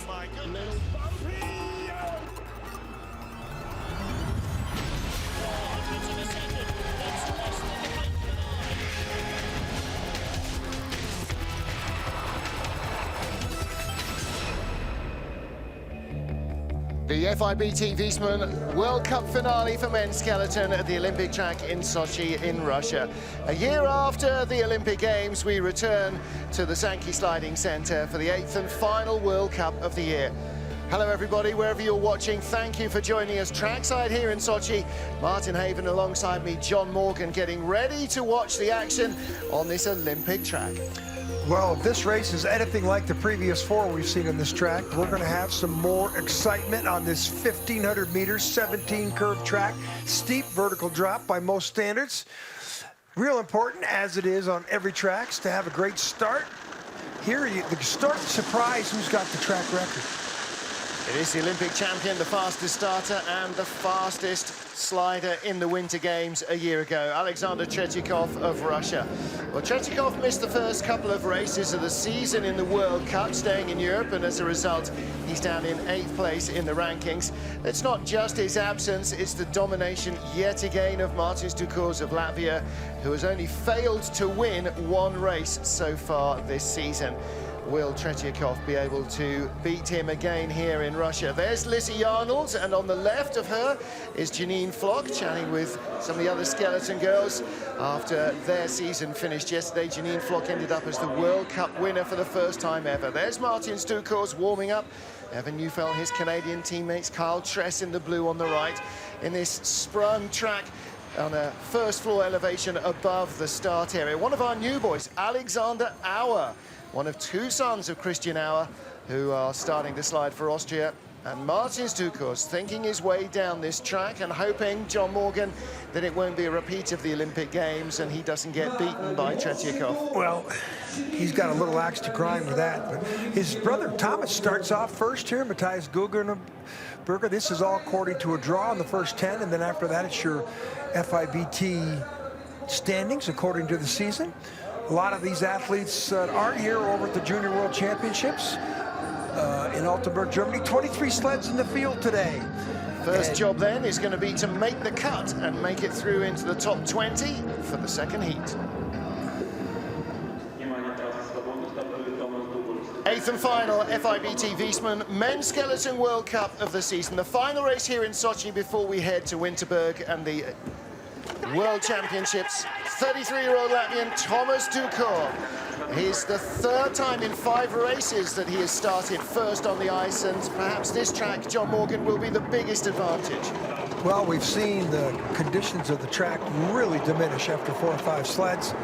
My goodness. Hundreds of a second. That's less than the blink of an eye. The FIBT Viessmann World Cup finale for men's skeleton at the Olympic track in Sochi in Russia. A year after the Olympic Games, we return to the Sanki Sliding Center for the 8th and final World Cup of the year. Hello everybody, wherever you're watching, thank you for joining us trackside here in Sochi. Martin Haven alongside me, John Morgan, getting ready to watch the action on this Olympic track. Well, if this race is anything like the previous four we've seen on this track, we're going to have some more excitement on this 1,500 meters, 17 curve track, steep vertical drop by most standards. Real important, as it is on every track, to have a great start. Here, the start surprise who's got the track record. It is the Olympic champion, the fastest starter and the fastest slider in the Winter Games a year ago, Alexander Tretyakov of Russia. Well, Tretyakov missed the first couple of races of the season in the World Cup, staying in Europe, and as a result, he's down in 8th place in the rankings. It's not just his absence, it's the domination yet again of Martin Stukurs of Latvia, who has only failed to win one race so far this season. Will Tretyakov be able to beat him again here in Russia? There's Lizzie Arnold, and on the left of her is Janine Flock, chatting with some of the other skeleton girls. After their season finished yesterday, Janine Flock ended up as the World Cup winner for the first time ever. There's Martin Stukurs warming up. Evan Neufeld, his Canadian teammates, Kyle Tress in the blue on the right, in this sprung track on a first floor elevation above the start area. One of our new boys, Alexander Auer, one of two sons of Christian Auer, who are starting to slide for Austria. And Martin Stukurs thinking his way down this track and hoping, John Morgan, that it won't be a repeat of the Olympic Games and he doesn't get beaten by Tretyakov. Well, he's got a little axe to grind with that. But his brother Thomas starts off first here, Matthias Guggenberger. This is all according to a draw in the first 10, and then after that it's your FIBT standings according to the season. A lot of these athletes aren't here over at the Junior World Championships in Altenburg, Germany. 23 sleds in the field today. First job then is going to be to make the cut and make it through into the top 20 for the second heat. 8th and final FIBT Viessmann Men's Skeleton World Cup of the season. The final race here in Sochi before we head to Winterberg and the World Championships. 33-year-old Latvian Tomas Dukor. He's the third time in 5 races that he has started first on the ice, and perhaps this track, John Morgan, will be the biggest advantage. Well, we've seen the conditions of the track really diminish after 4 or 5 sleds.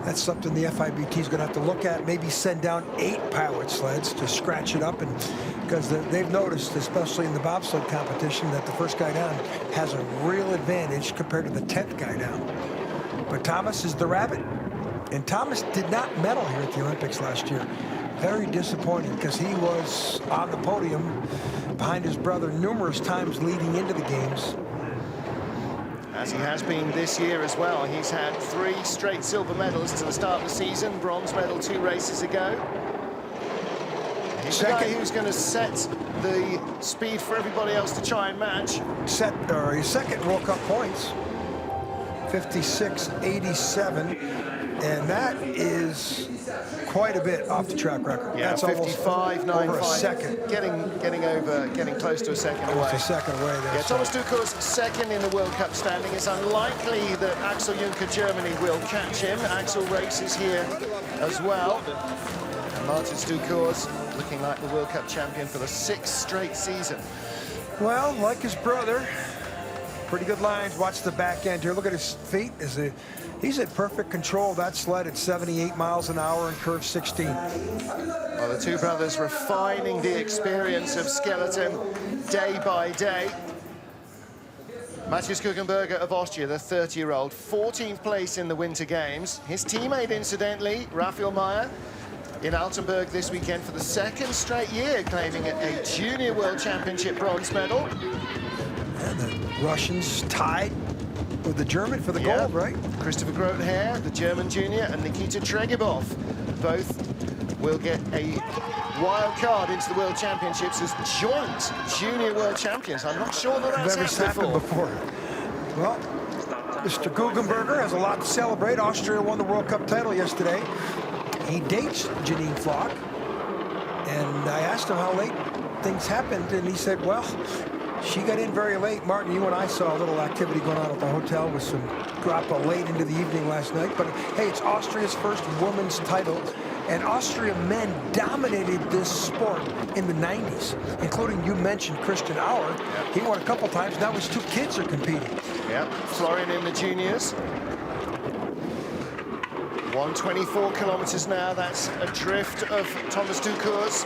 That's something the FIBT is going to have to look at, maybe send down 8 pilot sleds to scratch it up, and because they've noticed, especially in the bobsled competition, that the first guy down has a real advantage compared to the 10th guy down. But Thomas is the rabbit, and Thomas did not medal here at the Olympics last year. Very disappointing, because he was on the podium behind his brother numerous times leading into the games. As he has been this year as well. He's had 3 straight silver medals to the start of the season, bronze medal 2 races ago. He's the guy who's going to set the speed for everybody else to try and match. His second World Cup points, 56.87, and that is quite a bit off the track record. Yeah, that's 55.95. over a second. Getting close to a second away. Almost a second away there. Yeah, Thomas Dukors second in the World Cup standing. It's unlikely that Axel Juncker Germany will catch him. Axel races here as well. And Martin Stukurs looking like the World Cup champion for the 6th straight season. Well, like his brother, pretty good lines. Watch the back end here. Look at his feet. He's at perfect control of that sled at 78 miles an hour in curve 16. Well, the two brothers refining the experience of skeleton day by day. Matthias Guggenberger of Austria, the 30-year-old, 14th place in the Winter Games. His teammate, incidentally, Raphael Meyer, in Altenburg this weekend for the 2nd straight year, claiming a Junior World Championship bronze medal. And the Russians tied with the German for the gold, right? Christopher Grother, the German junior, and Nikita Tregibov, both will get a wild card into the World Championships as joint junior world champions. I'm not sure that that's Never happened before. Well, Mr. Guggenberger has a lot to celebrate. Austria won the World Cup title yesterday. He dates Janine Flock, and I asked him how late things happened, and he said, well, she got in very late. Martin, you and I saw a little activity going on at the hotel with some grappa late into the evening last night. But hey, it's Austria's first women's title, and Austria men dominated this sport in the 90s, including, you mentioned, Christian Auer. Yep. He won a couple times. Now his two kids are competing. Yeah, Florian in the juniors. 124 kilometers now. That's a drift of Thomas Ducour's.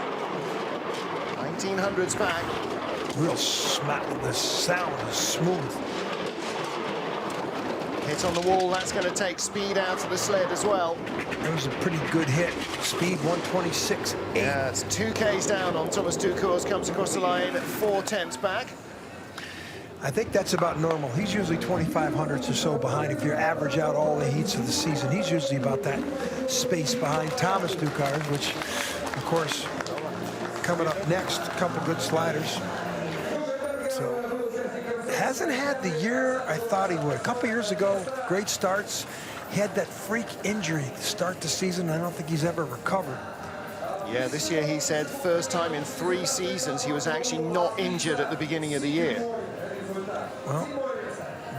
1900s back. Real smack. The sound is smooth. Hit on the wall. That's going to take speed out of the sled as well. That was a pretty good hit. Speed 126.8. Yeah, it's 2 Ks down on Thomas Ducour's. Comes across the line at 4/10 back. I think that's about normal. He's usually 25 hundredths or so behind. If you average out all the heats of the season, he's usually about that space behind Thomas Ducour, which, of course, coming up next, a couple good sliders. So, hasn't had the year I thought he would. A couple years ago, great starts. He had that freak injury to start the season. I don't think he's ever recovered. Yeah, this year he said first time in 3 seasons he was actually not injured at the beginning of the year. Well,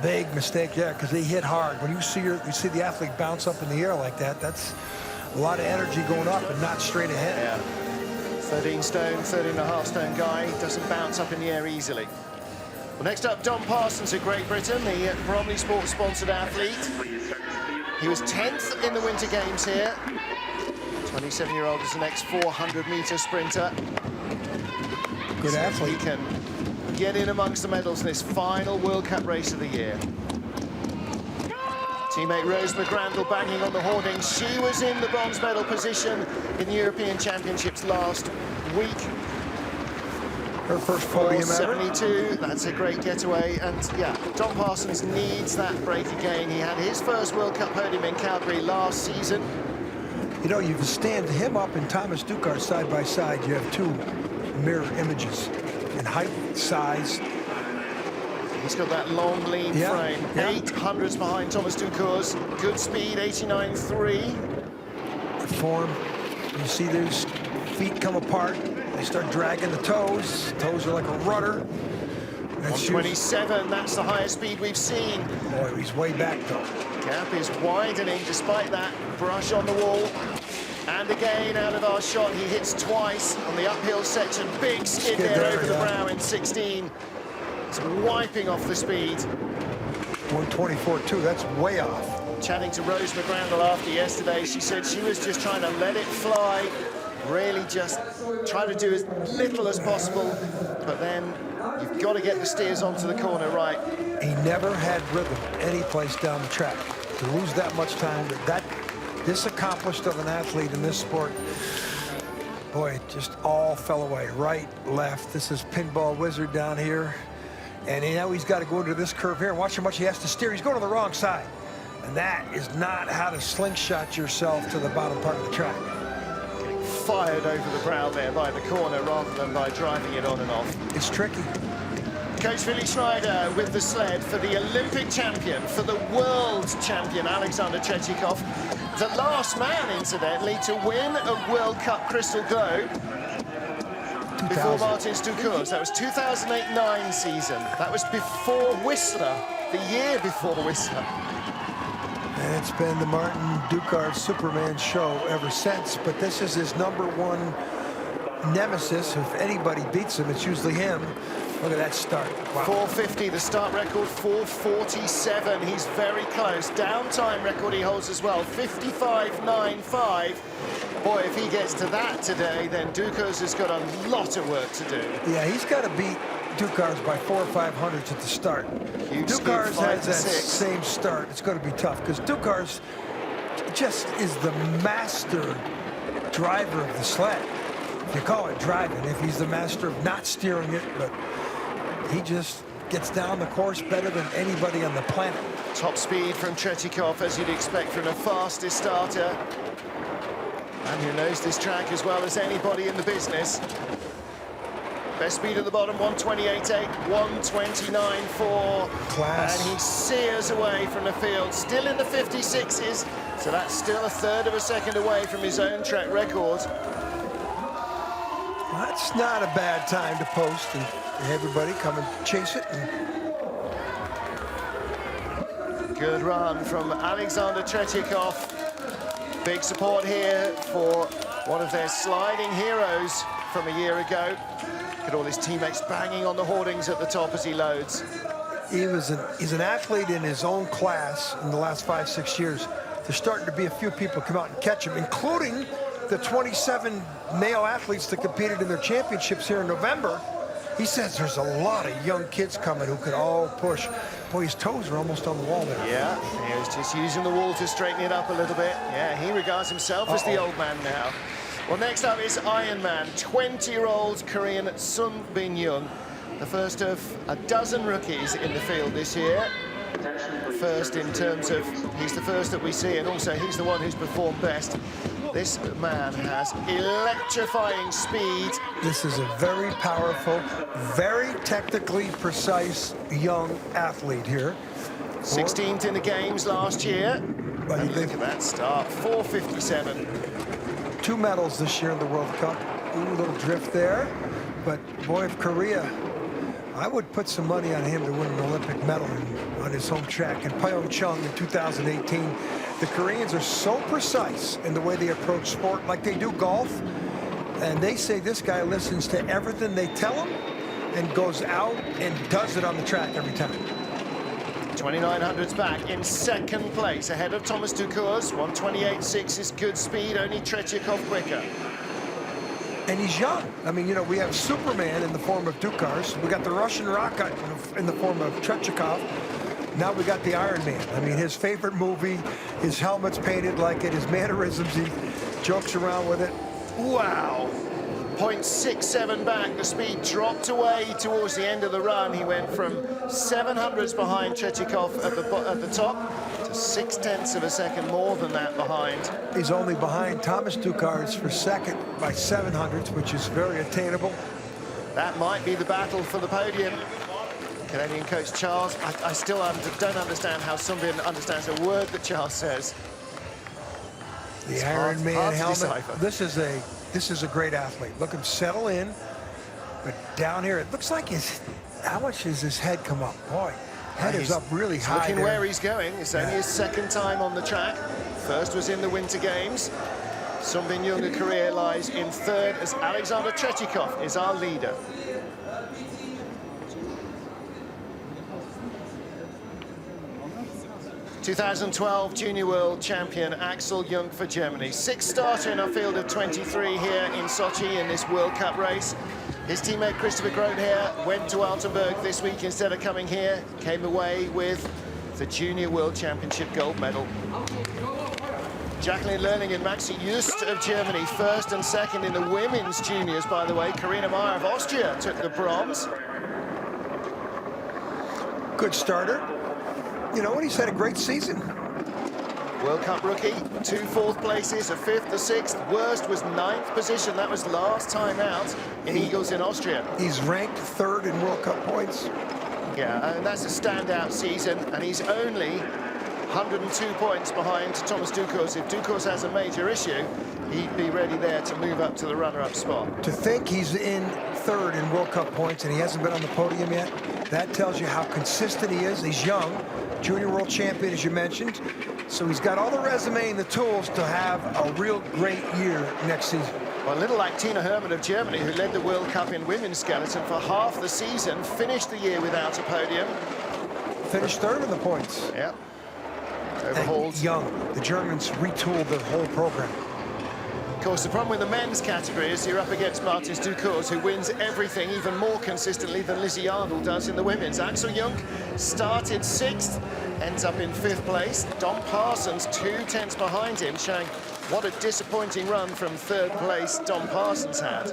big mistake, yeah, because they hit hard. When you see the athlete bounce up in the air like that, that's a lot of energy going up and not straight ahead. Yeah, 13 stone, 13.5 stone guy, doesn't bounce up in the air easily. Well, next up, Don Parsons of Great Britain, the Bromley Sports sponsored athlete. He was 10th in the Winter Games here. 27-year-old is the next 400-meter sprinter. Good athlete. He can get in amongst the medals in this final World Cup race of the year. Teammate Rose McGrandle banging on the hoarding. She was in the bronze medal position in the European Championships last week. Her first podium ever. 72, that's a great getaway. And yeah, Don Parsons needs that break again. He had his first World Cup podium in Calgary last season. You know, you can stand him up and Thomas Ducour side by side. You have 2 mirror images in height, size. He's got that long, lean frame. 800s behind Thomas Ducour's. Good speed, 89.3. The form, you see those feet come apart. They start dragging the toes. Toes are like a rudder. 127, that's the highest speed we've seen. Boy, he's way back though. Gap is widening despite that brush on the wall. And again, out of our shot, he hits twice on the uphill section. Big skid there over the brow in 16. It's wiping off the speed. 124.2, that's way off. Chatting to Rose McGrandle after yesterday, she said she was just trying to let it fly, really just try to do as little as possible, but then you've got to get the steers onto the corner right. He never had rhythm any place down the track. To lose that much time, this accomplished of an athlete in this sport, boy, it just all fell away. Right, left. This is Pinball Wizard down here. And now he's got to go into this curve here and watch how much he has to steer. He's going to the wrong side. And that is not how to slingshot yourself to the bottom part of the track. Fired over the brow there by the corner rather than by driving it on and off. It's tricky. Coach Willi Schneider with the sled for the Olympic champion, for the world champion, Alexander Chechikov. The last man, incidentally, to win a World Cup Crystal Globe before Martin Ducour. That was 2008-9 season. That was before Whistler, the year before Whistler. And it's been the Martin Ducour Superman show ever since, but this is his #1 nemesis. If anybody beats him, it's usually him. Look at that start. Wow. 450, the start record, 447. He's very close. Downtime record he holds as well, 55.95. Boy, if he gets to that today, then Ducour's has got a lot of work to do. Yeah, he's got to beat Ducour's by 4 or 5 hundredths at the start. Ducour's has that same start. It's going to be tough because Ducour's just is the master driver of the sled. If you call it driving, if he's the master of not steering it, but he just gets down the course better than anybody on the planet. Top speed from Tretikov, as you'd expect from the fastest starter. And who knows this track as well as anybody in the business. Best speed at the bottom, 128.8, 129.4. Class. And he sears away from the field, still in the 56s. So that's still a third of a second away from his own track record. That's not a bad time to post and everybody come and chase it. Good run from Alexander Tretyakov. Big support here for one of their sliding heroes from a year ago. Look at all his teammates banging on the hoardings at the top as he loads. He's an athlete in his own class in the last 5-6 years. There's starting to be a few people come out and catch him, including the 27 male athletes that competed in their championships here in November. He says there's a lot of young kids coming who could all push. Boy, his toes are almost on the wall there. Yeah, he was just using the wall to straighten it up a little bit. Yeah, he regards himself as the old man now. Well, next up is Ironman, 20-year-old Korean Sun Bin-young, the first of a dozen rookies in the field this year. First in terms of, he's the first that we see, and also he's the one who's performed best. This man has electrifying speed. This is a very powerful, very technically precise young athlete here. 16th in the games last year. But And look at that start, 4:57. 2 medals this year in the World Cup. Ooh, a little drift there. But boy, of Korea, I would put some money on him to win an Olympic medal on his home track in Pyeongchang in 2018. The Koreans are so precise in the way they approach sport, like they do golf. And they say this guy listens to everything they tell him and goes out and does it on the track every time. 2900's back in second place, ahead of Thomas Ducours. 128.6 is good speed, only Tretyakov quicker. And he's young. I mean, you know, we have Superman in the form of Ducours. We got the Russian rocket in the form of Tretyakov. Now we got the Iron Man. I mean, his favorite movie, his helmet's painted like it, his mannerisms, he jokes around with it. Wow. 0.67 back, the speed dropped away towards the end of the run. He went from 700s behind Tretyakov at the top to 0.6 of a second more than that behind. He's only behind Thomas Ducours for second by 700s, which is very attainable. That might be the battle for the podium. Canadian coach Charles, I still don't understand how somebody understands a word that Charles says. The Iron Man helmet. Decipher. This is a great athlete. Look him settle in, but down here it looks like how much does his head come up? Boy, head is up really high. Looking there. where he's going. It's only his second time on the track. First was in the Winter Games. Sun Bin-young, a career, lies in third as Alexander Tretyakov is our leader. ...2012 Junior World Champion Axel Jung for Germany. Sixth starter in our field of 23 here in Sochi in this World Cup race. His teammate Christopher Gronehair went to Altenburg this week instead of coming here. Came away with the Junior World Championship gold medal. Jacqueline Lerning and Maxi Just of Germany, first and second in the women's juniors, by the way. Karina Meyer of Austria took the bronze. Good starter. You know, and he's had a great season. World Cup rookie, 2 4th places, a 5th, a 6th. Worst was 9th position. That was last time out in Eagles in Austria. He's ranked 3rd in World Cup points. Yeah, and that's a standout season, and he's only 102 points behind Thomas Ducours. If Ducours has a major issue, he'd be ready there to move up to the runner-up spot. To think he's in 3rd in World Cup points and he hasn't been on the podium yet, that tells you how consistent he is. He's young, junior world champion, as you mentioned. So he's got all the resume and the tools to have a real great year next season. Well, a little like Tina Hermann of Germany, who led the World Cup in women's skeleton for half the season, finished the year without a podium. Finished 3rd in the points. Yep. Overhauled. Young. The Germans retooled their whole program. Of course, the problem with the men's category is you're up against Martins Ducours, who wins everything even more consistently than Lizzie Arnold does in the women's. Axel Jung started 6th, ends up in 5th place. Dom Parsons 2 tenths behind him, showing what a disappointing run from 3rd place Dom Parsons had.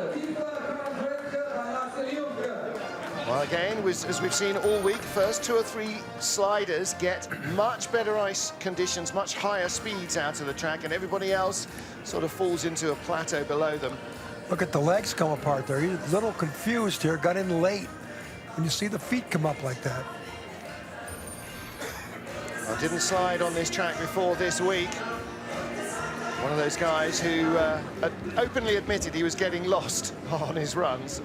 Well, again, as we've seen all week, first 2 or 3 sliders get much better ice conditions, much higher speeds out of the track, and everybody else sort of falls into a plateau below them. Look at the legs come apart there. He's a little confused here, got in late. And you see the feet come up like that. I didn't slide on this track before this week. One of those guys who openly admitted he was getting lost on his runs.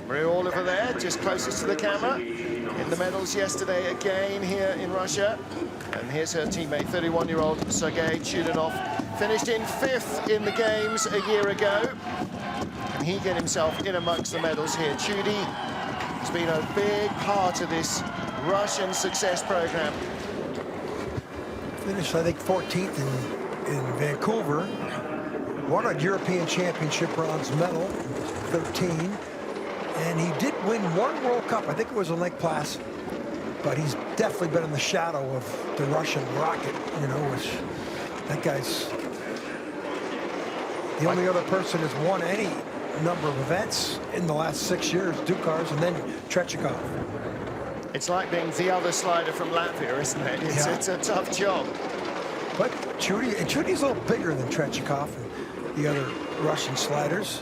Maria Oliver there, just closest to the camera. In the medals yesterday again here in Russia. And here's her teammate, 31-year-old Sergei Chudinov. Finished in 5th in the games a year ago. Can he get himself in amongst the medals here? Chudi has been a big part of this Russian success program. Finished, I think, 14th in Vancouver. Won a European Championship bronze medal, 13. And he did win 1 World Cup. I think it was in Lake Placid. But he's definitely been in the shadow of the Russian rocket, you know, which that guy's the only other person who's won any number of events in the last 6 years, Dukars, and then Tretiakov. It's like being the other slider from Latvia, isn't it? It's a tough job. But Chudi's a little bigger than Tretiakov and the other Russian sliders.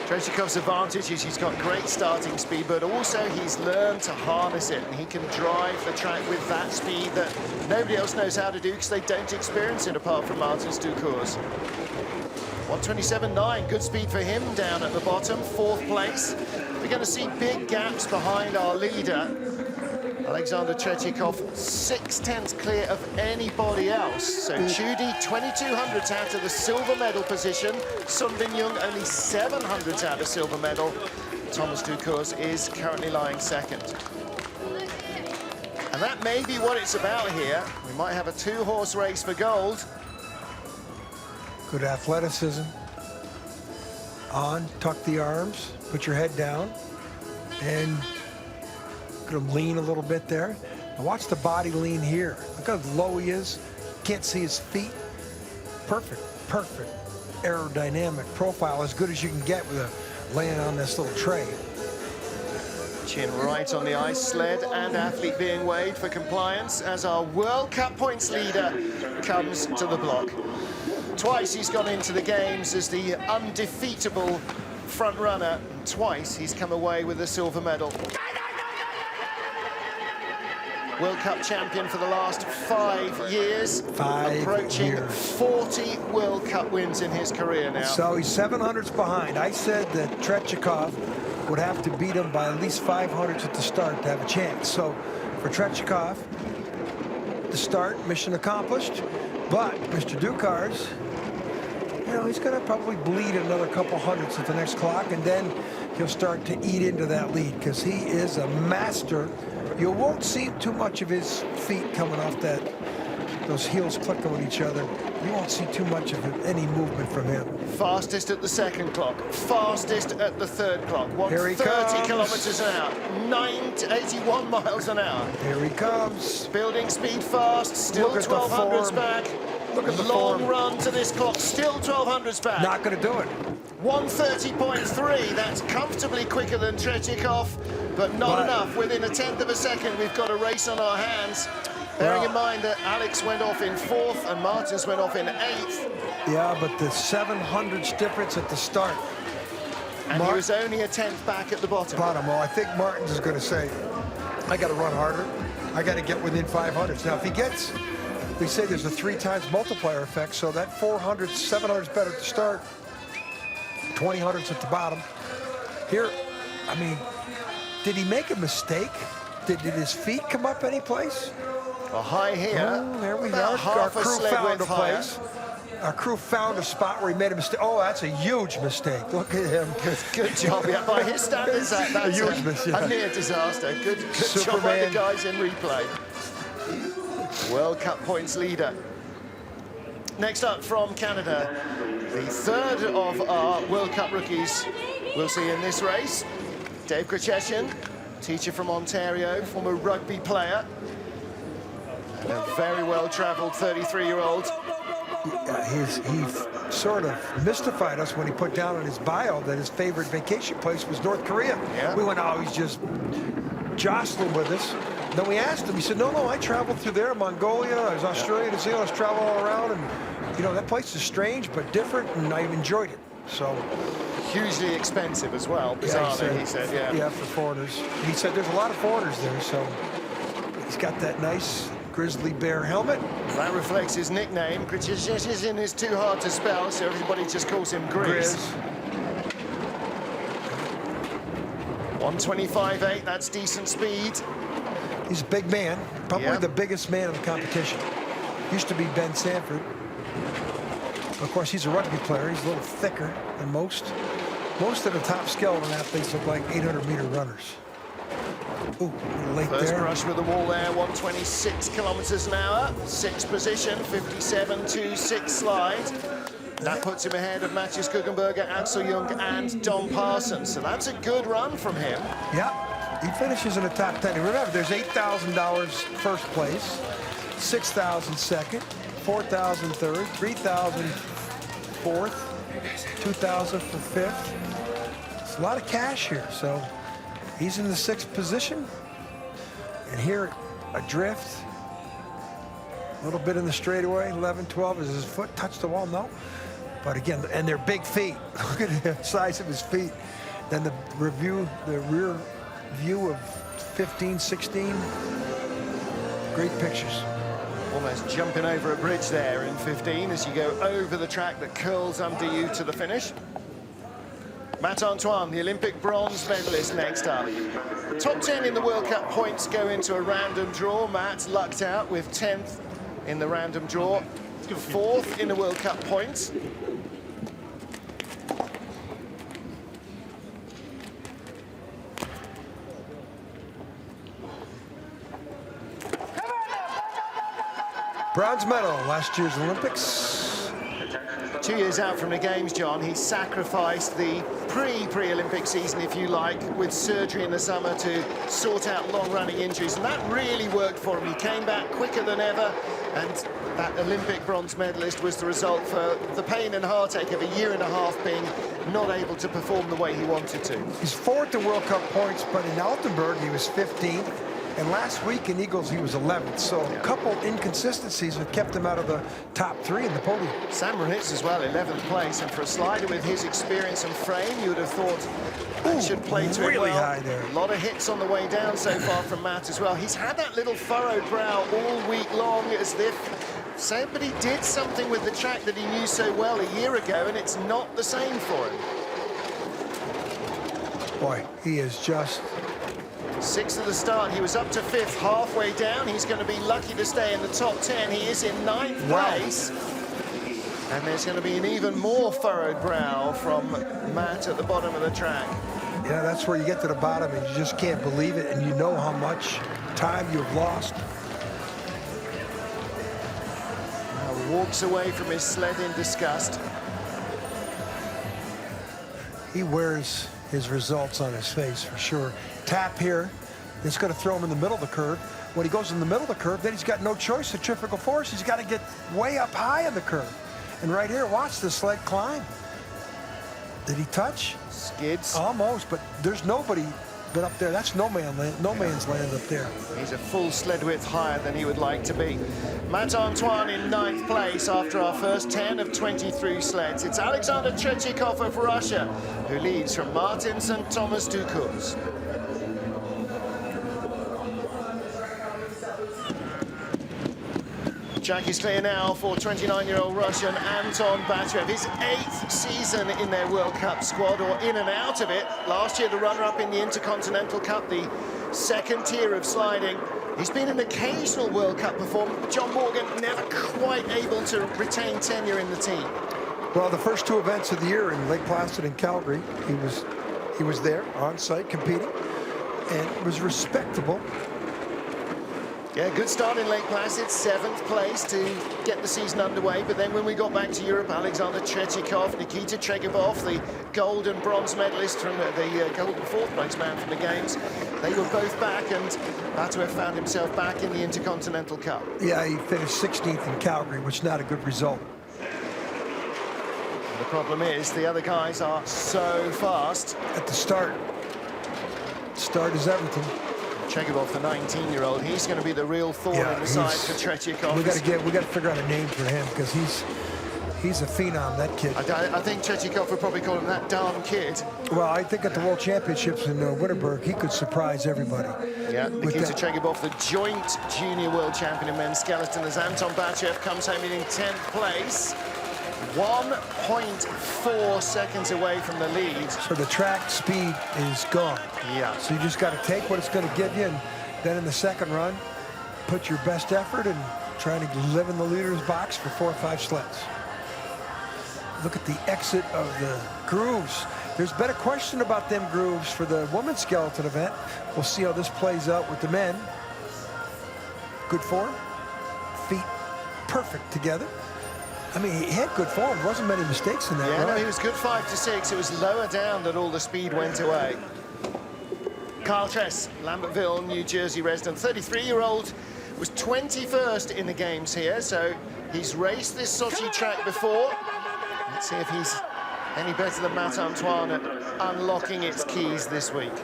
Tretiakov's advantage is he's got great starting speed, but also he's learned to harness it, and he can drive the track with that speed that nobody else knows how to do because they don't experience it apart from Martins Dukurs. 1:27.9, good speed for him down at the bottom, 4th place. We're going to see big gaps behind our leader. Alexander Tretiakov, 6/10 clear of anybody else. So Chudi, 2200ths out of the silver medal position. Sun Bin Young, only 700ths out of silver medal. Thomas Dukurs is currently lying 2nd. And that may be what it's about here. We might have a 2-horse race for gold. Good athleticism. On, tuck the arms, put your head down, and look at him lean a little bit there. Now watch the body lean here. Look how low he is. Can't see his feet. Perfect aerodynamic profile, as good as you can get with a laying on this little tray. Chin right on the ice, sled and athlete being weighed for compliance as our World Cup points leader comes to the block. Twice he's gone into the games as the undefeatable front runner. Twice he's come away with a silver medal. World Cup champion for the last 5 years. Approaching 40 World Cup wins in his career now. So he's 700ths behind. I said that Tretiakov would have to beat him by at least 500ths at the start to have a chance. So for Tretiakov, the start, mission accomplished. But Mr. Dukars, you know, he's going to probably bleed another couple hundredths at the next clock, and then he'll start to eat into that lead because he is a master. You won't see too much of his feet coming off those heels clicking with each other. You won't see too much of any movement from him. Fastest at the 2nd clock, fastest at the 3rd clock. 130 kilometers an hour, 81 miles an hour. Here he comes. Building speed fast, still 1200s back. Look at the long form. run to this clock, still 1200s back. Not going to do it. 130.3, that's comfortably quicker than Tretiakov, but not enough. Within a 1/10 of a second, we've got a race on our hands. Bearing in mind that Alex went off in 4th and Martins went off in 8th. Yeah, but the 700ths difference at the start. And he was only a 10th back at the bottom. Well, I think Martins is going to say, I got to run harder. I got to get within 500ths. Now, if he gets, we say there's a 3 times multiplier effect, so that 400s, 700s better at the start, 2000ths at the bottom. Here, I mean, did he make a mistake? Did his feet come up any place? Well, high here. Oh, there we go. Our crew found a place. Our crew found a spot where he made a mistake. Oh, that's a huge mistake. Look at him. Good job. Yeah, by his standards, that's a huge mistake. A near disaster. Good job by the guys in replay. World Cup points leader. Next up from Canada, the 3rd of our World Cup rookies we'll see in this race. Dave Kracheshin, teacher from Ontario, former rugby player. And a very well-travelled 33-year-old. He sort of mystified us when he put down in his bio that his favorite vacation place was North Korea. Yeah. We went, oh, he's just jostling with us. Then we asked him, he said, no, I traveled through there, Mongolia, I was Australia, New Zealand, I was traveling all around, and, you know, that place is strange but different, and I've enjoyed it. So, hugely expensive as well, bizarrely, he said, yeah. Yeah, for foreigners. He said there's a lot of foreigners there, so he's got that nice grizzly bear helmet. That reflects his nickname. Grizizhin is too hard to spell, so everybody just calls him Grizz. 125.8, that's decent speed. He's a big man, probably the biggest man in the competition. Used to be Ben Sanford. Of course, he's a rugby player. He's a little thicker than most. Most of the top skeleton athletes look like 800-meter runners. Ooh, late First there. brush with the wall there, 126 kilometers an hour. Sixth position, 57.26 slide. That puts him ahead of Matthias Guggenberger, Axel Jung, and Don Parsons. So that's a good run from him. Yeah, he finishes in the top 10. And remember, there's $8,000 first place, $6,000 second, $4,000 third, $3,000 fourth, $2,000 for fifth. It's a lot of cash here. So he's in the sixth position. And here, adrift. A little bit in the straightaway, 11, 12. Does his foot touch the wall? No. But again, and they're big feet. Look at the size of his feet. Then the rear view of 15, 16. Great pictures. Almost jumping over a bridge there in 15 as you go over the track that curls under you to the finish. Matt Antoine, the Olympic bronze medalist, next up. Top 10 in the World Cup points go into a random draw. Matt lucked out with 10th in the random draw, 4th in the World Cup points. Bronze medal, last year's Olympics. 2 years out from the games, John, he sacrificed the pre-Olympic season, if you like, with surgery in the summer to sort out long-running injuries, and that really worked for him. He came back quicker than ever, and that Olympic bronze medalist was the result for the pain and heartache of a year and a half being not able to perform the way he wanted to. He's 4th in World Cup points, but in Altenburg he was 15th. And last week in Eagles, he was 11th. So a couple inconsistencies that kept him out of the top 3 in the podium. Sam Ranitz as well, 11th place. And for a slider with his experience and frame, you would have thought that should play to really him well. high there. A lot of hits on the way down so far from Matt as well. He's had that little furrowed brow all week long, as if somebody did something with the track that he knew so well a year ago, and it's not the same for him. Boy, he is just... 6th at the start, he was up to 5th, halfway down. He's going to be lucky to stay in the top 10. He is in 9th place. And there's going to be an even more furrowed brow from Matt at the bottom of the track. Yeah, that's where you get to the bottom and you just can't believe it, and you know how much time you've lost. Now walks away from his sled in disgust. He wears his results on his face for sure. Tap here, it's going to throw him in the middle of the curve. When he goes in the middle of the curve, then he's got no choice. Centrifugal force, he's got to get way up high in the curve. And right here, watch the sled climb. Did he touch? Skids. Almost, but there's nobody but up there. That's no man's land up there. He's a full sled width higher than he would like to be. Matt Antoine in 9th place after our first 10 of 23 sleds. It's Alexander Tretyakov of Russia who leads from Martins and Thomas Dukurs. Track is clear now for 29-year-old Russian Anton Batrev. His 8th season in their World Cup squad, or in and out of it. Last year, the runner-up in the Intercontinental Cup, the second tier of sliding. He's been an occasional World Cup performer. John Morgan never quite able to retain tenure in the team. Well, the first 2 events of the year in Lake Placid and Calgary, he was there on site competing, and it was respectable. Yeah, good start in Lake Placid, 7th place to get the season underway. But then when we got back to Europe, Alexander Tretyakov, Nikita Tregibov, the gold and bronze medalist from the gold and 4th place man from the Games, they were both back, and Batrev found himself back in the Intercontinental Cup. Yeah, he finished 16th in Calgary, which is not a good result. And the problem is the other guys are so fast. At the start. Start is everything. Chegibov, the 19-year-old, he's going to be the real thorn in the side for Tretyakov. We got to figure out a name for him because he's a phenom, that kid. I think Tretyakov would probably call him that darn kid. Well, I think at the World Championships in Wittenberg, he could surprise everybody. Yeah, Nikita Chegibov, the joint junior world champion in men's skeleton, as Anton Batchev comes home in 10th place. 1.4 seconds away from the lead. So the track speed is gone. Yeah. So you just got to take what it's going to give you, and then in the second run, put your best effort and trying to live in the leader's box for 4 or 5 sleds. Look at the exit of the grooves. There's been a question about them grooves for the women's skeleton event. We'll see how this plays out with the men. Good form. Feet perfect together. I mean, he had good form. There wasn't many mistakes in that run. No, he was good 5 to 6. It was lower down that all the speed went away. Kyle Tress, Lambertville, New Jersey resident, 33-year-old, was 21st in the games here. So he's raced this Sochi track before. Let's see if he's any better than Matt Antoine at unlocking its keys this week.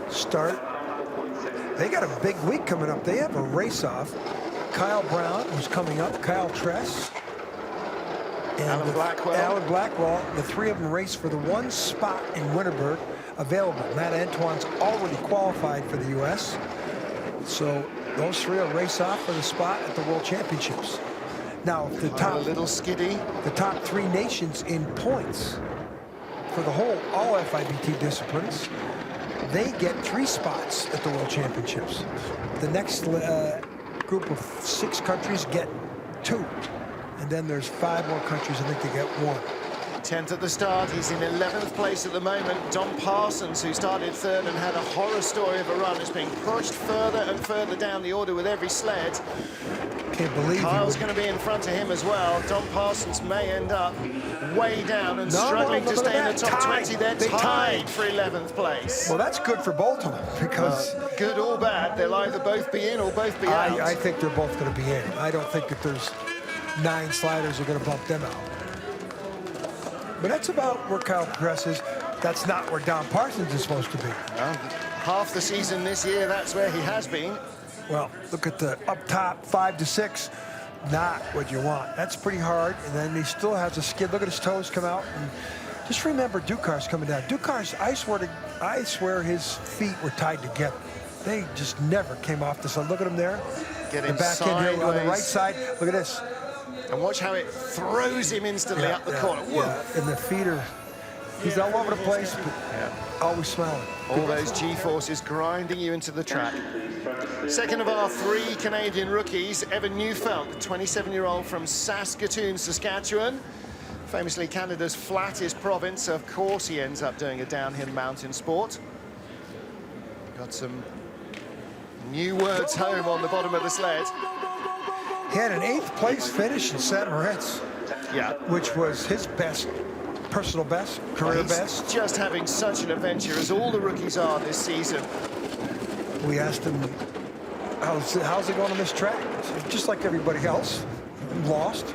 Start. They got a big week coming up. They have a race-off. Kyle Brown, who's coming up, Kyle Tress, and Alan Blackwell. The 3 of them race for the 1 spot in Wittenberg available. Matt Antoine's already qualified for the U.S. So those 3 will race off for the spot at the World Championships. Now, the top, a little skiddy. The top 3 nations in points for the whole, all FIBT disciplines, they get 3 spots at the World Championships. The next group of 6 countries get 2. And then there's 5 more countries, I think they get 1. 10th at the start, he's in 11th place at the moment. Don Parsons, who started 3rd and had a horror story of a run, is being pushed further and further down the order with every sled. Can't believe Kyle's going to be in front of him as well. Don Parsons may end up way down and struggling to stay in the top 20. They're tied for 11th place. Well, that's good for both of them because... good or bad, they'll either both be in or both be out. I think they're both going to be in. I don't think that there's 9 sliders are going to bump them out. But that's about where Kyle Tress is. That's not where Don Parsons is supposed to be. Half the season this year, that's where he has been. Well, look at the up top, 5 to 6. Not what you want. That's pretty hard. And then he still has a skid. Look at his toes come out. And just remember Ducar's coming down. Ducar's, I swear his feet were tied together. They just never came off the side. Look at him there. Getting the back end here on the right side. Look at this. And watch how it throws him instantly up the corner. Yeah, and the feet are, he's all over the place, but always smiling. All those G-forces grinding you into the track. Second of our 3 Canadian rookies, Evan Neufeld, the 27-year-old from Saskatoon, Saskatchewan. Famously Canada's flattest province. Of course he ends up doing a downhill mountain sport. Got some new words home on the bottom of the sled. He had an 8th place finish in St. Moritz, which was his best, personal best, career best. Just having such an adventure, as all the rookies are this season. We asked him, how's it going on this track? Just like everybody else, lost.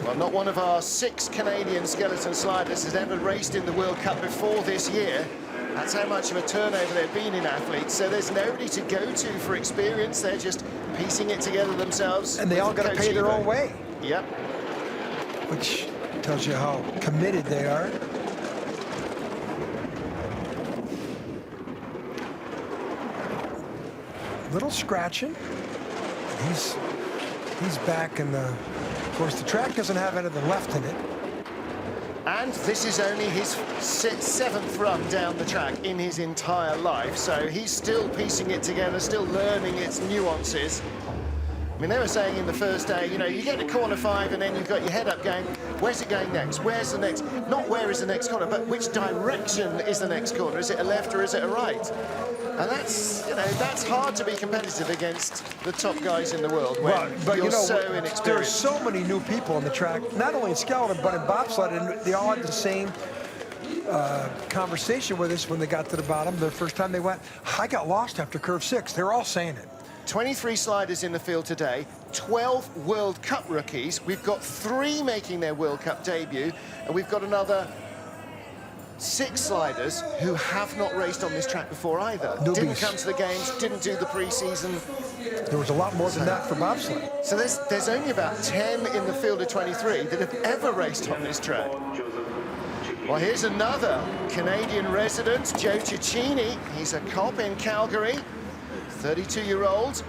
Well, not one of our 6 Canadian skeleton sliders has ever raced in the World Cup before this year. That's how much of a turnover there have been in athletes. So there's nobody to go to for experience. They're just piecing it together themselves. And they all got to pay their own way. Yep. Which tells you how committed they are. Little scratching. He's back in the... Of course, the track doesn't have anything left in it. And this is only his 7th run down the track in his entire life, so he's still piecing it together, still learning its nuances. I mean, they were saying in the first day, you know, you get to corner 5 and then you've got your head up going, where's it going next? Where's the next? Not where is the next corner, but which direction is the next corner? Is it a left or is it a right? And that's, you know, that's hard to be competitive against the top guys in the world when but you're you know, so inexperienced. There's so many new people on the track, not only in skeleton, but in bobsled, and they all had the same conversation with us when they got to the bottom. The first time they went, I got lost after curve 6. They're all saying it. 23 sliders in the field today, 12 World Cup rookies. We've got 3 making their World Cup debut, and we've got another 6 sliders who have not raced on this track before either. Newbies. Didn't come to the games, didn't do the pre-season. There was a lot more than that for bobsleigh. So there's only about 10 in the field of 23 that have ever raced on this track. Well, here's another Canadian resident, Joe Cicchini. He's a cop in Calgary, 32-year-old.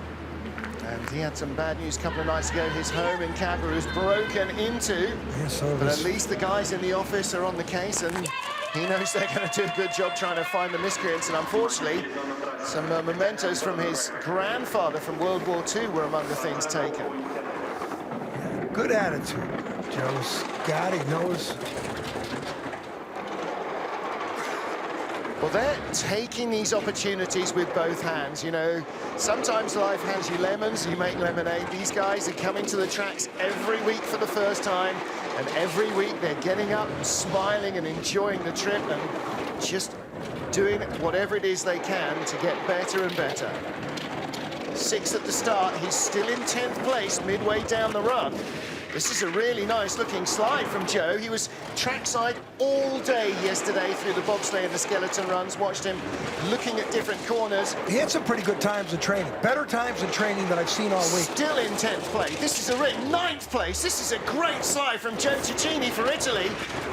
And he had some bad news a couple of nights ago. His home in Calgary was broken into. But at least the guys in the office are on the case, and he knows they're going to do a good job trying to find the miscreants. And unfortunately, some mementos from his grandfather from World War II were among the things taken. Good attitude. Joe's got it, knows. Well, they're taking these opportunities with both hands. You know, sometimes life hands you lemons, you make lemonade. These guys are coming to the tracks every week for the first time, and every week they're getting up and smiling and enjoying the trip and just doing whatever it is they can to get better and better. 6th at the start, he's still in 10th place midway down the run. This is a really nice looking slide from Joe. He was trackside all day yesterday through the bobsleigh and the skeleton runs. Watched him looking at different corners. He had some pretty good times in training. Better times in training than I've seen all week. Still in 10th place. This is a 9th place. This is a great slide from Joe Cicchini for Italy.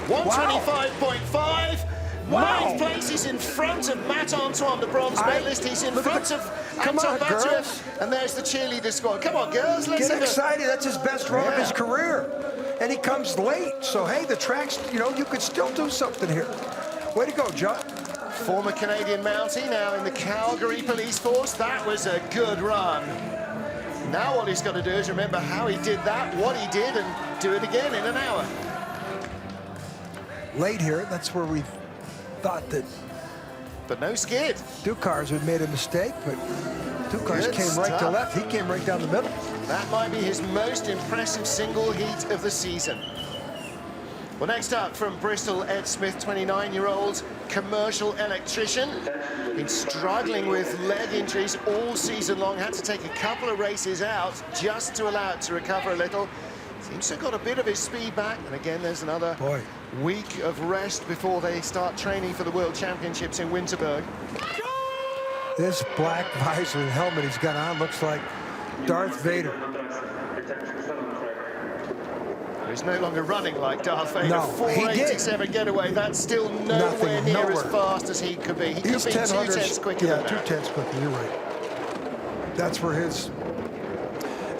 125.5. Wow. 9th place, he's in front of Matt Antoine, the bronze medalist. He's in front of Come Anton on, Batuev. girls. And there's the cheerleader squad. Come on, girls, let's Get have excited. That's his best run of his career. And he comes late. So, hey, the tracks, you know, you could still do something here. Way to go, Joe. Former Canadian Mountie, now in the Calgary Police Force. That was a good run. Now all he's got to do is remember how he did that, what he did, and do it again in an hour. Late here, that's where we thought that But no skid. Ducars had made a mistake, but Ducars Good came right to stuff. left. He came right down the middle. That might be his most impressive single heat of the season. Well, next up from Bristol, Ed Smith, 29-year-old commercial electrician. Been struggling with leg injuries all season long. Had to take a couple of races out just to allow it to recover a little. Seems to have got a bit of his speed back. And again, there's another week of rest before they start training for the World Championships in Winterberg. This black visor and helmet he's got on looks like Darth Vader. He's no longer running like Darth Vader. No, 487 getaway. That's still nowhere near as fast as he could be. He could be 2 tenths quicker than that. 2 tenths quicker, you're right. That's where his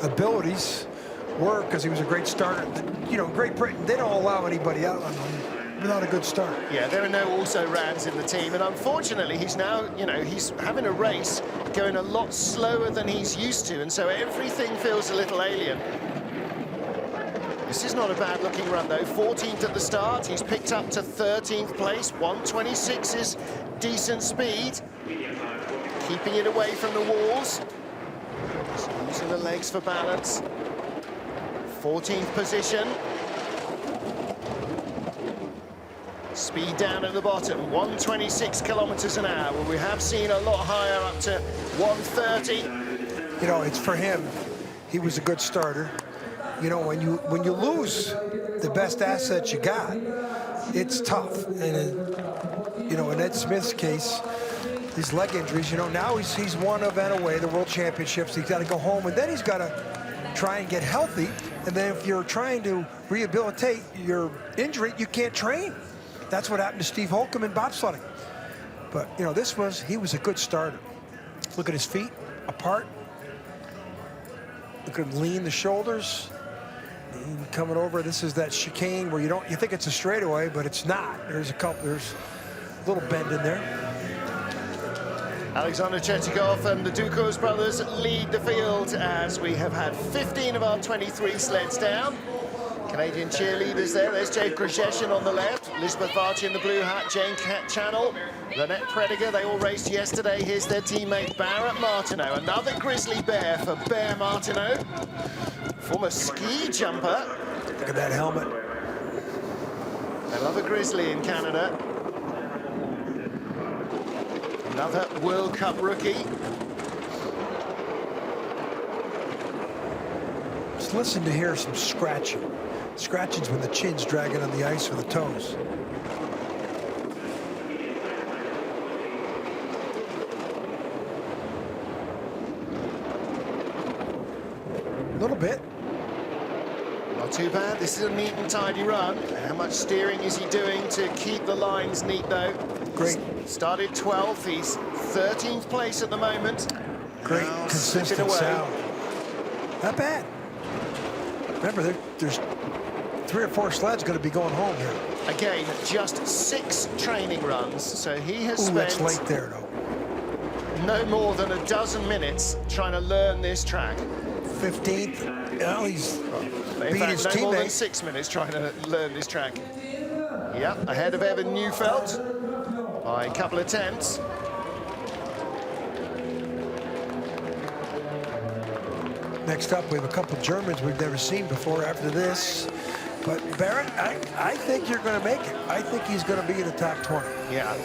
abilities were, because he was a great starter. You know, Great Britain, they don't allow anybody out on him without a good start. Yeah, there are no also-rans in the team, and unfortunately he's now, you know, he's having a race going a lot slower than he's used to, and so everything feels a little alien. This is not a bad-looking run, though. 14th at the start. He's picked up to 13th place. 126 is decent speed. Keeping it away from the walls. Just using the legs for balance. 14th position. Speed down at the bottom. 126 kilometers an hour. Well, we have seen a lot higher, up to 130. You know, it's for him. He was a good starter. You know, when you lose the best asset you got, it's tough. And you know, in Ed Smith's case, his leg injuries, you know, now he's one of and away the World Championships. He's got to go home, and then he's got to try and get healthy. And then if you're trying to rehabilitate your injury, you can't train. That's what happened to Steve Holcomb in bobsledding. But you know, he was a good starter. Look at his feet apart. Look at him lean the shoulders. Coming over, this is that chicane where you think it's a straightaway, but it's not. There's a little bend in there. Alexander Chetikov and the Ducos brothers lead the field as we have had 15 of our 23 sleds down. Canadian cheerleaders there. There's Jade Grzesin on the left, Elizabeth Varchi in the blue hat, Jane Channel, Lynette Prediger. They all raced yesterday. Here's their teammate Barrett Martineau. Another grizzly bear for Bear Martineau. Former ski jumper. Look at that helmet. They love a grizzly in Canada. Another World Cup rookie. Just listen to hear some scratching. Scratching's when the chin's dragging on the ice with the toes. little bit. Not too bad. This is a neat and tidy run. How much steering is he doing to keep the lines neat, though? Great. Started 12th. He's 13th place at the moment. Great, Now consistent slipping away. sound. Not bad. Remember, there's 3 or 4 sleds going to be going home here. Again, just 6 training runs, so he has Ooh, that's spent late there, though. no more than a dozen minutes trying to learn this track. 15th. Well, he's In beat fact, his no more than teammate. 6 minutes trying to learn this track. Yep, ahead of Evan Neufeld by a couple of tenths. Next up, we have a couple Germans we've never seen before after this. But Barrett, I think you're going to make it. I think he's going to be in the top 20. Yeah.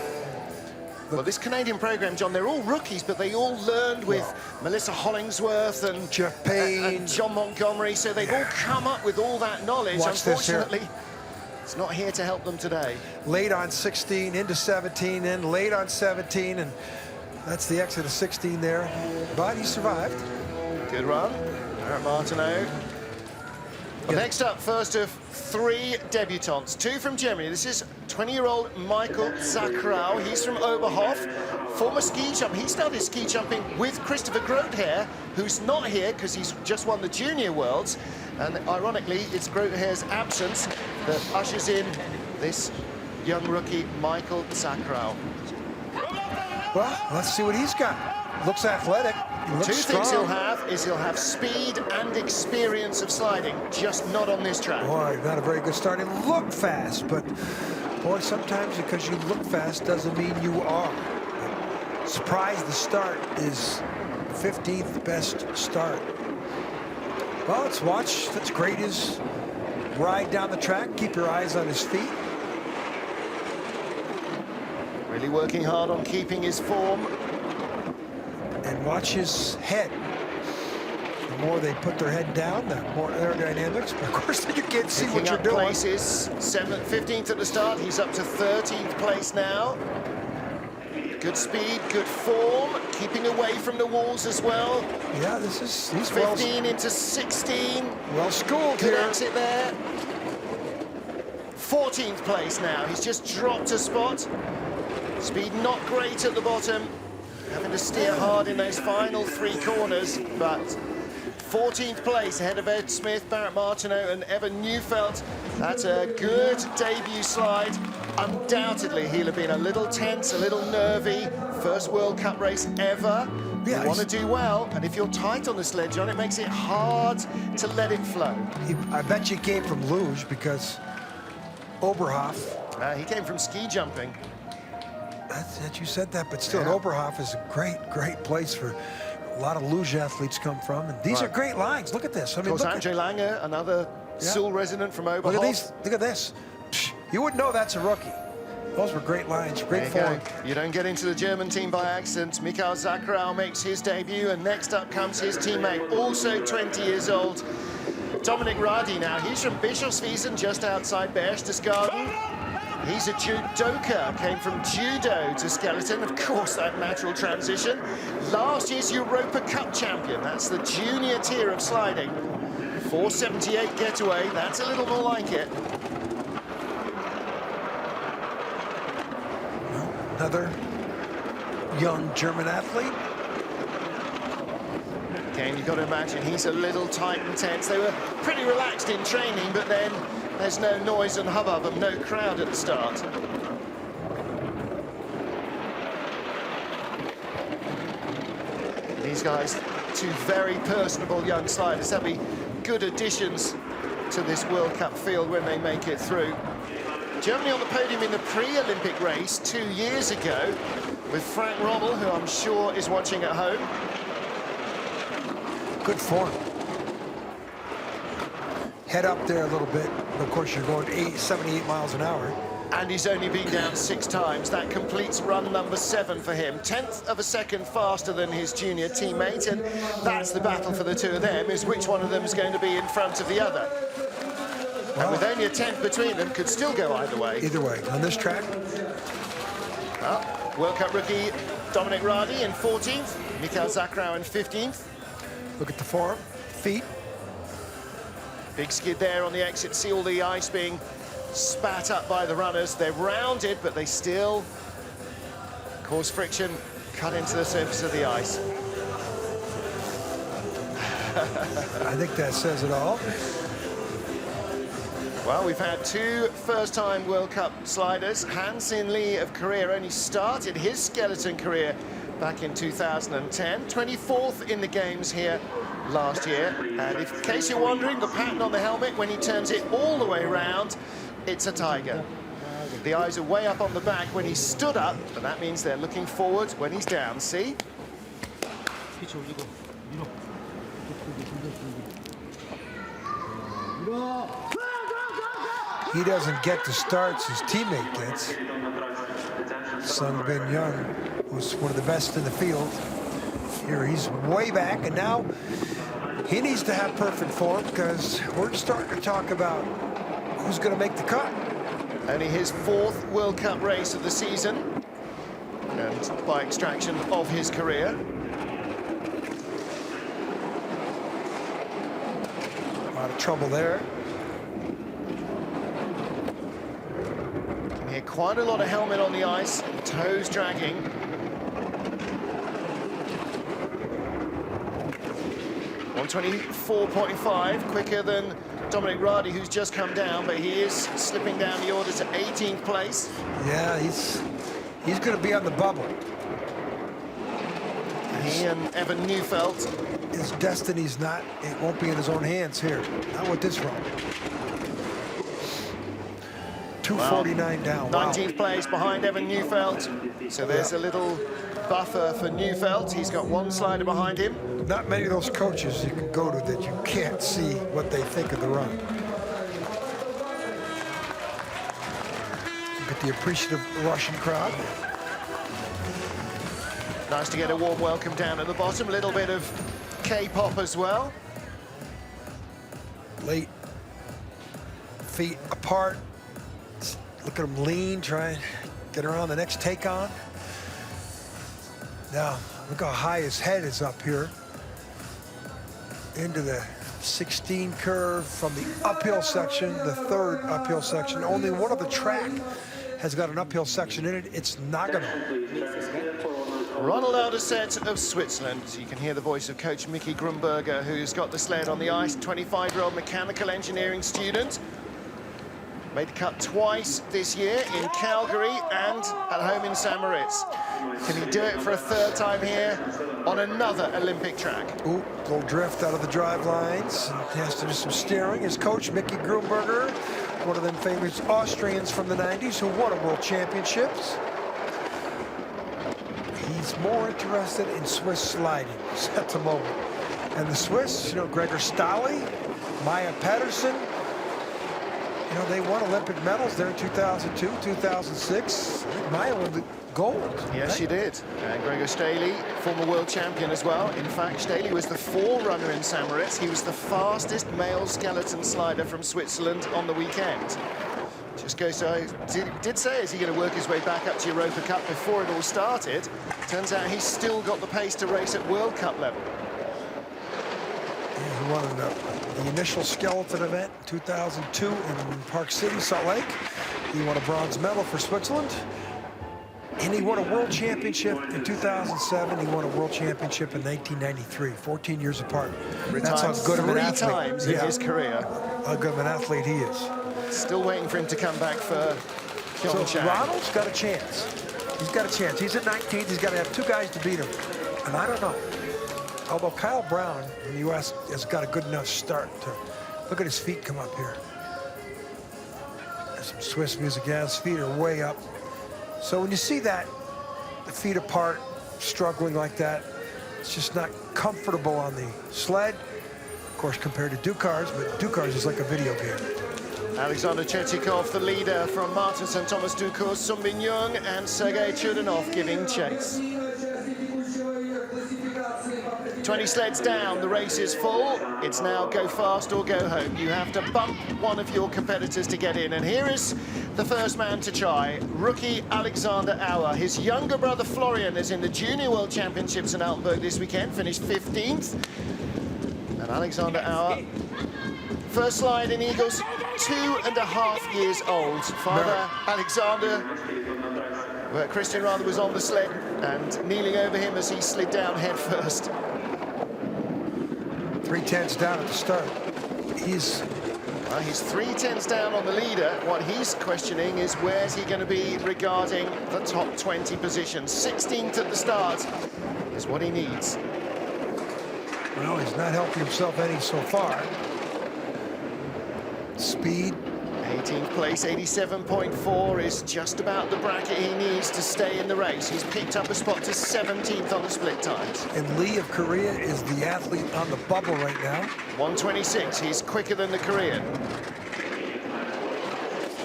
Well, this Canadian program, John, they're all rookies, but they all learned with Melissa Hollingsworth and Jeff Payne. and John Montgomery, so they've all come up with all that knowledge. Watch this here. Unfortunately, it's not here to help them today. Late on 16, into 17, then late on 17, and that's the exit of 16 there. But he survived. Good run. Martineau. Well, next up, first of 3 debutants, 2 from Germany. This is 20-year-old Michael Zachrau. He's from Oberhof, former ski jumper. He started ski jumping with Christopher Grotehair, who's not here because he's just won the Junior Worlds. And ironically, it's Grotehair's absence that ushers in this young rookie, Michael Zachrau. Well, let's see what he's got. Looks athletic. He looks 2 strong. things he'll have is he'll have speed and experience of sliding, just not on this track. Boy, not a very good start. He looked fast, but boy, sometimes because you look fast doesn't mean you are. Surprise, the start is 15th best start. Well, let's watch. Let's grade his ride down the track. Keep your eyes on his feet. Really working hard on keeping his form. And watch his head. The more they put their head down, the more aerodynamics. But of course, you can't see what you're doing. Places, 7th, 15th at the start. He's up to 13th place now. Good speed, good form, keeping away from the walls as well. Yeah, he's 15 into 16. well schooled Good here. exit there. 14th place now. He's just dropped a spot. Speed not great at the bottom. Having to steer hard in those final 3 corners, but 14th place ahead of Ed Smith, Barrett Martineau and Evan Neufeld. That's a good debut slide. Undoubtedly, he'll have been a little tense, a little nervy. First World Cup race ever. Yeah, you want to do well, and if you're tight on the sled, John, it makes it hard to let it flow. I bet you came from luge because Oberhof. He came from ski jumping. That you said that, but still, Oberhof is a great place for a lot of luge athletes come from. And these are great lines. Look at this. I mean, Of course, Andre Langer, another Sul resident from Oberhof. Look at these. Look at this. Psh, you wouldn't know that's a rookie. Those were great lines, great form. You don't get into the German team by accident. Michael Zachrau makes his debut, and next up comes his teammate, also 20 years old, Dominic Radi. Now, he's from Bischofswiesen, just outside Berchtesgaden. He's a judoka, came from judo to skeleton. Of course, that natural transition. Last year's Europa Cup champion. That's the junior tier of sliding. 478 getaway. That's a little more like it. Another young German athlete. Again, you've got to imagine he's a little tight and tense. They were pretty relaxed in training, but then there's no noise and hubbub and no crowd at the start. These guys, 2 very personable young sliders. They'll be good additions to this World Cup field when they make it through. Germany on the podium in the pre-Olympic race 2 years ago with Frank Rommel, who I'm sure is watching at home. Good form. Head up there a little bit. Of course, you're going 78 miles an hour. And he's only been down 6 times. That completes run number 7 for him. 10th of a second faster than his junior teammate, and that's the battle for the 2 of them, is which one of them is going to be in front of the other. And with only a 10th between them, could still go either way. Either way, on this track. World Cup rookie Dominic Radi in 14th, Michael Zachrau in 15th. Look at the form, feet. Big skid there on the exit. See all the ice being spat up by the runners. They're rounded, but they still cause friction, cut into the surface of the ice. I think that says it all. Well, we've had two first-time World Cup sliders. Han-Sin Lee of Korea only started his skeleton career back in 2010. 24th in the games here last year. And in case you're wondering, the pattern on the helmet, when he turns it all the way around, it's a tiger. The eyes are way up on the back when he stood up, but that means they're looking forward when he's down. See? He doesn't get the starts his teammate gets. Sung Bin Young, who's one of the best in the field. Here he's way back, and now he needs to have perfect form because we're starting to talk about who's going to make the cut. Only his 4th World Cup race of the season, and by extraction of his career. A lot of trouble there. Can hear quite a lot of helmet on the ice, toes dragging. .124.5, quicker than Dominic Radi, who's just come down, but he is slipping down the order to 18th place. Yeah, he's going to be on the bubble. He and Evan Neufeld. His destiny's not, it won't be in his own hands here. Not with this run. 249 down. 19th place behind Evan Neufeld. So there's a little buffer for Neufeld. He's got one slider behind him. Not many of those coaches you can go to that you can't see what they think of the run. Get the appreciative Russian crowd. Nice to get a warm welcome down at the bottom. A little bit of K-pop as well. Late feet apart. Look at him lean, try and get around the next take on. Now, look how high his head is up here. Into the 16 curve from the uphill section, the 3rd uphill section. Only one of the track has got an uphill section in it. It's Nagano. Ronald Alderset of Switzerland. You can hear the voice of coach Mickey Grumberger, who's got the sled on the ice, 25-year-old mechanical engineering student. Made the cut twice this year in Calgary and at home in St. Moritz. Can he do it for a 3rd time here on another Olympic track? Ooh, little drift out of the drive lines. And he has to do some steering. His coach, Mickey Grumberger, one of them famous Austrians from the 90s who won a world championships. He's more interested in Swiss sliding at the moment. And the Swiss, you know, Gregor Stali, Maya Pedersen, you know, they won Olympic medals there in 2002, 2006. I think Maya won the gold. Yes, she did. And Gregor Staley, former world champion as well. In fact, Staley was the forerunner in St. Moritz. He was the fastest male skeleton slider from Switzerland on the weekend. Just goes to, did say, is he going to work his way back up to Europa Cup before it all started? Turns out he's still got the pace to race at World Cup level. Yeah, he won the initial skeleton event in 2002 in Park City, Salt Lake. He won a bronze medal for Switzerland. And he won a world championship in 2007. He won a world championship in 1993, 14 years apart. That's how good of an athlete. 3 times in his career. How good of an athlete he is. Still waiting for him to come back for Pyeongchang. So Ronald's got a chance. He's got a chance. He's at 19th. He's got to have 2 guys to beat him. And I don't know. Although Kyle Brown in the U.S. has got a good enough start to look at his feet come up here. There's some Swiss music. Yeah, his feet are way up. So when you see that, the feet apart, struggling like that, it's just not comfortable on the sled. Of course, compared to Ducars, but Ducars is like a video game. Alexander Chetikov, the leader from Martin St. Thomas Ducours, Sung Bin Young and Sergei Chudanov giving chase. 20 sleds down, the race is full. It's now go fast or go home. You have to bump one of your competitors to get in. And here is the first man to try, rookie Alexander Auer. His younger brother Florian is in the Junior World Championships in Altenburg this weekend, finished 15th. And Alexander Auer First slide in Eagles, 2.5 years old. Father Alexander, where Christian rather was on the sled and kneeling over him as he slid down head first. 3/10 down at the start. He's 3/10 down on the leader. What he's questioning is where's he going to be regarding the top 20 position. 16th at the start is what he needs. Well, he's not helping himself any so far. Speed. 18th place, 87.4 is just about the bracket he needs to stay in the race. He's picked up a spot to 17th on the split times. And Lee of Korea is the athlete on the bubble right now. 1:26, he's quicker than the Korean.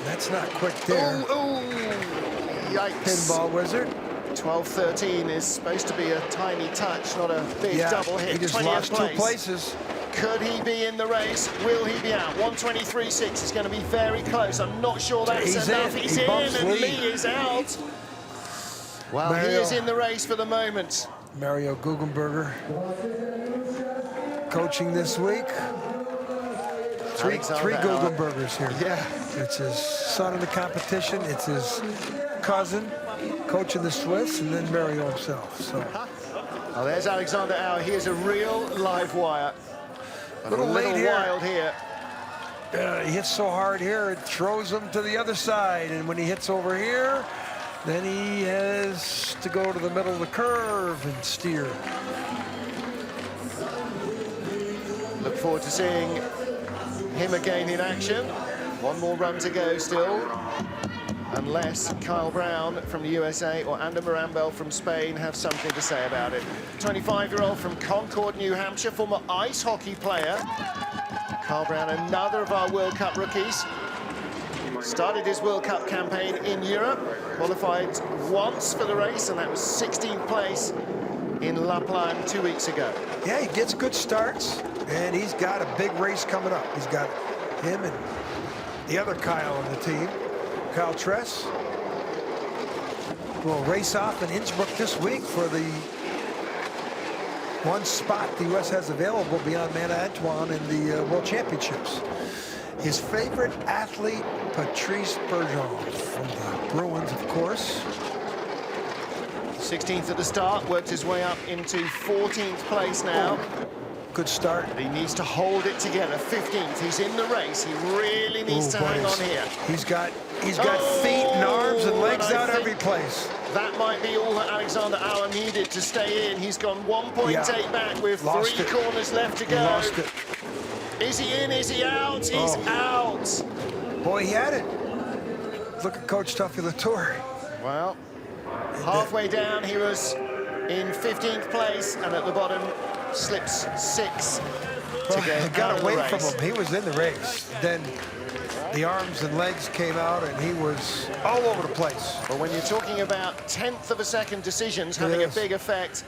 That's not quick there. Oh, yikes. Pinball wizard. 12:13 is supposed to be a tiny touch, not a big double hit. He just 20th lost place. 2 places. Could he be in the race? Will he be out? 1:23.6 is going to be very close. I'm not sure that's enough. He's in, and Lee is out. Well, he is in the race for the moment. Mario Guggenberger coaching this week. Three Guggenbergers here. Yeah. It's his son in the competition. It's his cousin coaching the Swiss, and then Mario himself. So. Oh, there's Alexander Auer. He is a real live wire. A little wild here. He hits so hard here, it throws him to the other side. And when he hits over here, then he has to go to the middle of the curve and steer. Look forward to seeing him again in action. One more run to go still. Unless Kyle Brown from the USA or Ander Marambel from Spain have something to say about it. 25-year-old from Concord, New Hampshire, former ice hockey player. Kyle Brown, another of our World Cup rookies. Started his World Cup campaign in Europe, qualified once for the race, and that was 16th place in Lapland 2 weeks ago. Yeah, he gets good starts, and he's got a big race coming up. He's got him and the other Kyle on the team. Kyle Tress will race off in Innsbruck this week for the one spot the U.S. has available beyond Antoine in the World Championships. His favorite athlete, Patrice Bergeron, from the Bruins, of course. 16th at the start, worked his way up into 14th place now. Good start. He needs to hold it together. 15th, he's in the race. He really needs to hang on here. He's got feet and arms and legs out every place. That might be all that Alexander Auer needed to stay in. He's gone 1.8 back with three corners left to go. He lost it. Is he in? Is he out? He's out. Boy, he had it. Look at Coach Tuffy Latour. Well, halfway down, he was in 15th place, and at the bottom, slips 6 to got away from him. He was in the race. Then the arms and legs came out, and he was all over the place. But when you're talking about 10th of a second decisions having a big effect,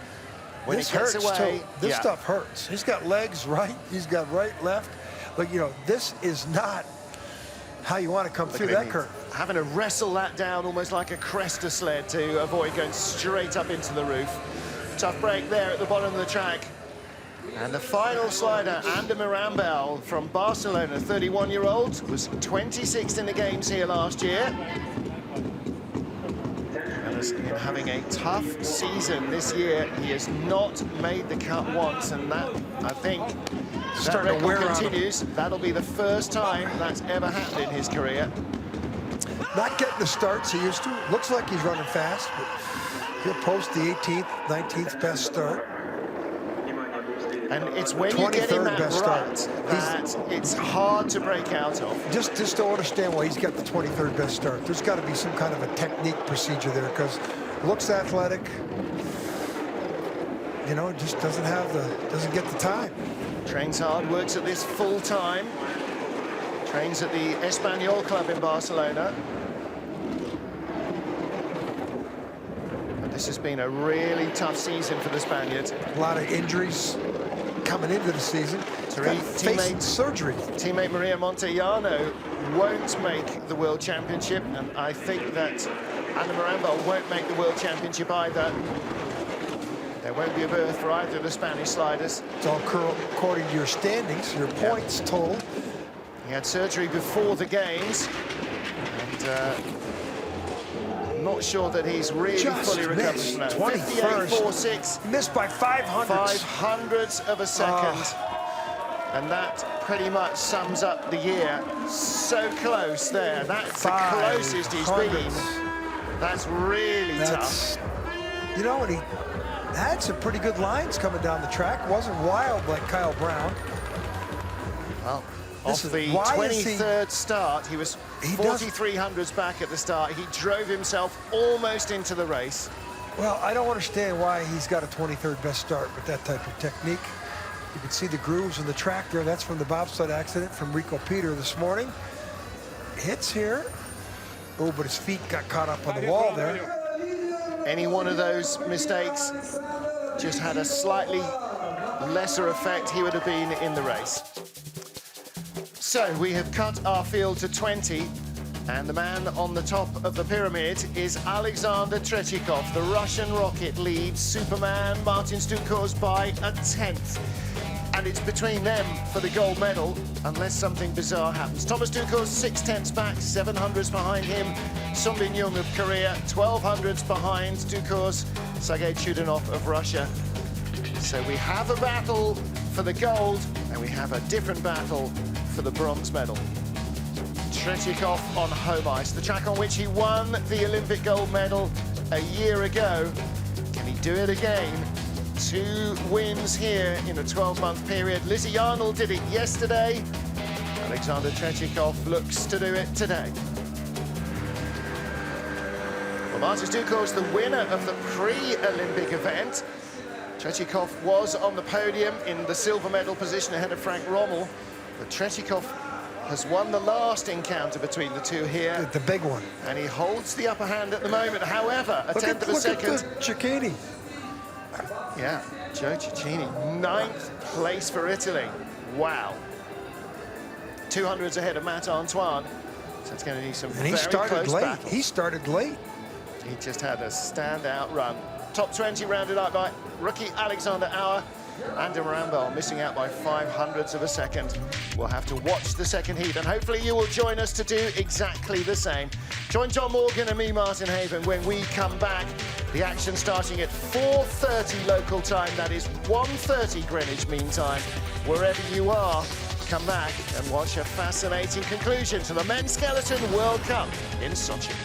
when this it gets hurts away, too. This stuff hurts. He's got legs right. He's got right, left. But you know, this is not how you want to come through that curve. Having to wrestle that down almost like a Cresta sled to avoid going straight up into the roof. Tough break there at the bottom of the track. And the final slider, Ander Marambel from Barcelona, 31-year-old, was 26th in the games here last year. And has been having a tough season this year. He has not made the cut once, and that, I think, that record continues. That'll be the first time that's ever happened in his career. Not getting the starts he used to. Looks like he's running fast, but he'll post the 18th, 19th best start. And it's when you get in that rut that it's hard to break out of. Just don't understand why he's got the 23rd best start. There's got to be some kind of a technique procedure there, because looks athletic, you know, just doesn't get the time. Trains hard, works at this full time. Trains at the Espanyol club in Barcelona. But this has been a really tough season for the Spaniard. A lot of injuries coming into the season. Teammate surgery. Teammate Maria Montellano won't make the World Championship, and I think that Ander Marambel won't make the World Championship either. There won't be a berth for either of the Spanish sliders. It's all according to your standings, your points total. He had surgery before the games, and not sure that he's really fully recovered from that. 58.46. Missed by 500. 500ths of a second. And that pretty much sums up the year. So close there. That's the closest he's been. That's really tough. You know, and he had some pretty good lines coming down the track. Wasn't wild like Kyle Brown. Well, off the 23rd start, he was 4,300s back at the start. He drove himself almost into the race. Well, I don't understand why he's got a 23rd best start with that type of technique. You can see the grooves in the track there. That's from the bobsled accident from Rico Peter this morning. Hits here. Oh, but his feet got caught up on the wall there. Any one of those mistakes just had a slightly lesser effect. He would have been in the race. So we have cut our field to 20, and the man on the top of the pyramid is Alexander Tretyakov. The Russian rocket leads Superman Martin Stukos by a 10th. And it's between them for the gold medal, unless something bizarre happens. Thomas Stukos, 6/10ths back, 700s behind him. Sunbin Jung of Korea, 1200s behind Stukos. Sergei Chudanov of Russia. So we have a battle for the gold, and we have a different battle for the bronze medal. Tretyakov on home ice, the track on which he won the Olympic gold medal a year ago. Can he do it again? 2 wins here in a 12-month period. Lizzie Arnold did it yesterday. Alexander Tretyakov looks to do it today. Well, Martin Stukos, the winner of the pre-Olympic event. Tretyakov was on the podium in the silver medal position ahead of Frank Rommel. But Tretyakov has won the last encounter between the two here. The big one. And he holds the upper hand at the moment. However, a 10th of a second. Look at Cecchini. Yeah, Joe Cecchini, 9th place for Italy. Wow. 200s ahead of Matt Antoine. So it's going to need some very close battles. He started late. He just had a standout run. Top 20 rounded out by rookie Alexander Auer. Andy Marambel missing out by 500ths of a second. We'll have to watch the second heat, and hopefully you will join us to do exactly the same. Join John Morgan and me, Martin Haven, when we come back. The action starting at 4:30 local time. That is 1:30 Greenwich Mean Time. Wherever you are, come back and watch a fascinating conclusion to the Men's Skeleton World Cup in Sochi.